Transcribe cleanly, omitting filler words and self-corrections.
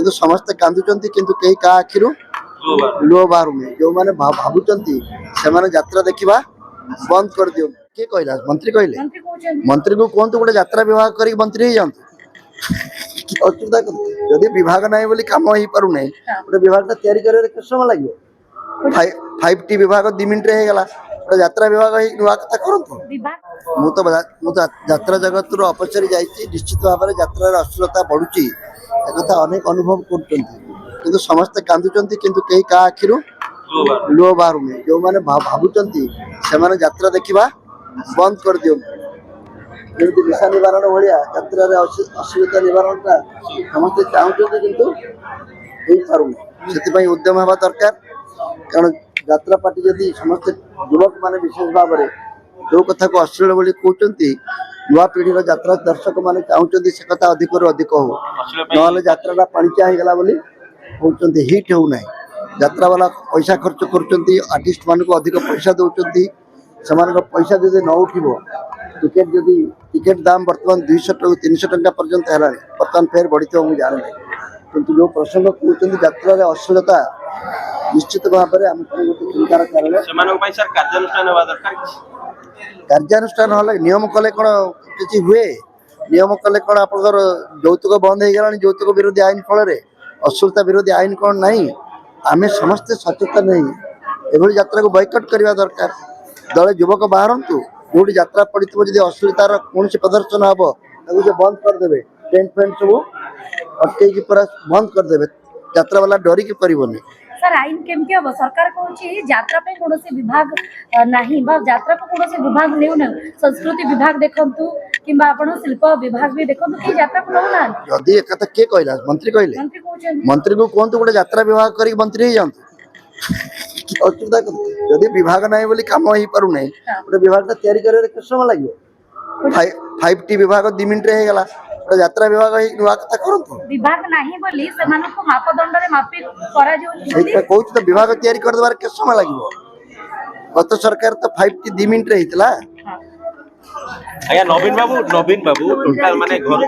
କିନ୍ତୁ ସମସ୍ତେ କାନ୍ଦୁଛନ୍ତି କିନ୍ତୁ କେହି କାହା ଆଖିରୁ ଲୁହ ବାହାରୁନି। ଯୋଉମାନେ ଭାବୁଛନ୍ତି ସେମାନେ ଯାତ୍ରା ଦେଖିବା ବନ୍ଦ କରିଦିଅନ୍ତୁ। କିଏ କହିଲା? ମନ୍ତ୍ରୀ କହିଲେ। ମନ୍ତ୍ରୀଙ୍କୁ କୁହନ୍ତୁ ଗୋଟେ ଯାତ୍ରା ବିଭାଗ କରିକି ମନ୍ତ୍ରୀ ହେଇଯାଆନ୍ତୁ। ଅସୁବିଧା ଯଦି ବିଭାଗ ନାହିଁ ବୋଲି କାମ ହେଇପାରୁନାହିଁ, ଗୋଟେ ବିଭାଗଟା ତିଆରି କରିବାରେ କେତେ ସମୟ ଲାଗିବ? 5T ବିଭାଗ 2 ମିନିଟ୍ରେ ହେଇଗଲା। ଗୋଟେ ଯାତ୍ରା ବିଭାଗ ହେଇ ନୂଆ କଥା କରନ୍ତୁ। ମୁଁ ତ ଯାତ୍ରା ଜଗତରୁ ଅପଚରି ଯାଇଛି। ନିଶ୍ଚିତ ଭାବରେ ଯାତ୍ରାର ଅଶ୍ଳୀଳତା ବଢୁଛି, ଏକଥା ଅନେକ ଅନୁଭବ କରୁଛନ୍ତି, କିନ୍ତୁ ସମସ୍ତେ କାନ୍ଦୁଛନ୍ତି କିନ୍ତୁ କେହି କାହା ଆଖିରୁ ଲୁହ ବାହାରୁନି। ଯୋଉମାନେ ଭାବୁଛନ୍ତି ସେମାନେ ଯାତ୍ରା ଦେଖିବା ବନ୍ଦ କରିଦିଅନ୍ତୁ। ଯେମିତି ନିଶା ନିବାରଣ ଭଳିଆ ଯାତ୍ରାରେ ଅଶ୍ଳୀଳତା ନିବାରଣଟା ସମସ୍ତେ ଚାହୁଁଛନ୍ତି କିନ୍ତୁ ହେଇପାରୁନି। ସେଥିପାଇଁ ଉଦ୍ୟମ ହେବା ଦରକାର। କାରଣ ଯାତ୍ରା ପାର୍ଟି ଯଦି ସମସ୍ତେ ଯୁବକମାନେ ବିଶେଷ ଭାବରେ ଯୋଉ କଥାକୁ ଅଶ୍ଳୀଳ ବୋଲି କହୁଛନ୍ତି, ନୂଆ ପିଢ଼ିର ଯାତ୍ରା ଦର୍ଶକମାନେ ଚାହୁଁଛନ୍ତି ସେ କଥା ଅଧିକରୁ ଅଧିକ ହଉ, ନହେଲେ ଯାତ୍ରାଟା ପାଣିଚିଆ ହେଇଗଲା ବୋଲି କହୁଛନ୍ତି। ହିଟ୍ ହେଉନାହିଁ। ଯାତ୍ରାବାଲା ପଇସା ଖର୍ଚ୍ଚ କରୁଛନ୍ତି, ଆର୍ଟିଷ୍ଟମାନଙ୍କୁ ଅଧିକ ପଇସା ଦେଉଛନ୍ତି। ସେମାନଙ୍କ ପଇସା ଯଦି ନ ଉଠିବ, ଟିକେଟ୍ ଦାମ ବର୍ତ୍ତମାନ 200 ଟଙ୍କା 300 ଟଙ୍କା ପର୍ଯ୍ୟନ୍ତ ହେଲାଣି। ବର୍ତ୍ତମାନ ଫେର ବଢ଼ିଥିବ ମୁଁ ଜାଣିନି, କିନ୍ତୁ ଯେଉଁ ପ୍ରସଙ୍ଗ କହୁଛନ୍ତି ଯାତ୍ରାରେ ଅଶ୍ଳୀଳତା ନିଶ୍ଚିତ ଭାବରେ ଆମ ପାଇଁ ଗୋଟେ ଚିନ୍ତାର କାରଣ। ସେମାନଙ୍କ ପାଇଁ ସାର୍ କାର୍ଯ୍ୟାନୁଷ୍ଠାନ ହେବା ଦରକାର। କାର୍ଯ୍ୟାନୁଷ୍ଠାନ ହେଲେ ନିୟମ କଲେ କ'ଣ କିଛି ହୁଏ? ନିୟମ କଲେ କ'ଣ ଆପଣଙ୍କର ଯୌତୁକ ବନ୍ଦ ହେଇଗଲାଣି? ଯୌତୁକ ବିରୋଧୀ ଆଇନ ଫଳରେ ଅଶ୍ଳୀଳତା ବିରୋଧୀ ଆଇନ କ'ଣ ନାହିଁ? ଆମେ ସମସ୍ତେ ସଚେତନ ହେଇ ଏଭଳି ଯାତ୍ରାକୁ ବୟକଟ୍ କରିବା ଦରକାର। ଦଳେ ଯୁବକ ବାହାରନ୍ତୁ, ଯୋଉଠି ଯାତ୍ରା ପଡ଼ିଥିବ ଯଦି ଅଶ୍ଳୀଳତାର କୌଣସି ପ୍ରଦର୍ଶନ ହେବ ତାକୁ ସେ ବନ୍ଦ କରିଦେବେ। ଟେଣ୍ଟ ଫେଣ୍ଟ ସବୁ ଅଟକେଇକି ପୁରା ବନ୍ଦ କରିଦେବେ। ଯାତ୍ରାବାଲା ଡରିକି ପାରିବନି। सर आईन केमती हम सरकार कहूँ यात्रा कौन विभाग नहीं यात्रा को कौन विभाग नेउ ना संस्कृति विभाग देखु कि शिल्प विभाग भी देखु कि यात्रा को नौना जदि एक कथा किए कहला? मंत्री कहले। मंत्री को कहतु गोटे यात्रा विभाग करी मंत्री जातु। असुविधा जदि विभाग नहीं बोली काम हो पारु नहीं, गोटे विभागटा तैयारी करे केते समय लागो? 5T विभाग 2 मिनिट रे हेगला। गोटे यात्रा विभाग हेई नुआ कथा करंतु। विभाग नहीं बोली सेमानको मापदंड रे मापी करा जो कहूँ तो विभाग तैयारी कर देबार केते समय लागो? गत सरकार तो 5T 2 मिनिट रे हेतला। आया नवीन बाबू टोटल माने घर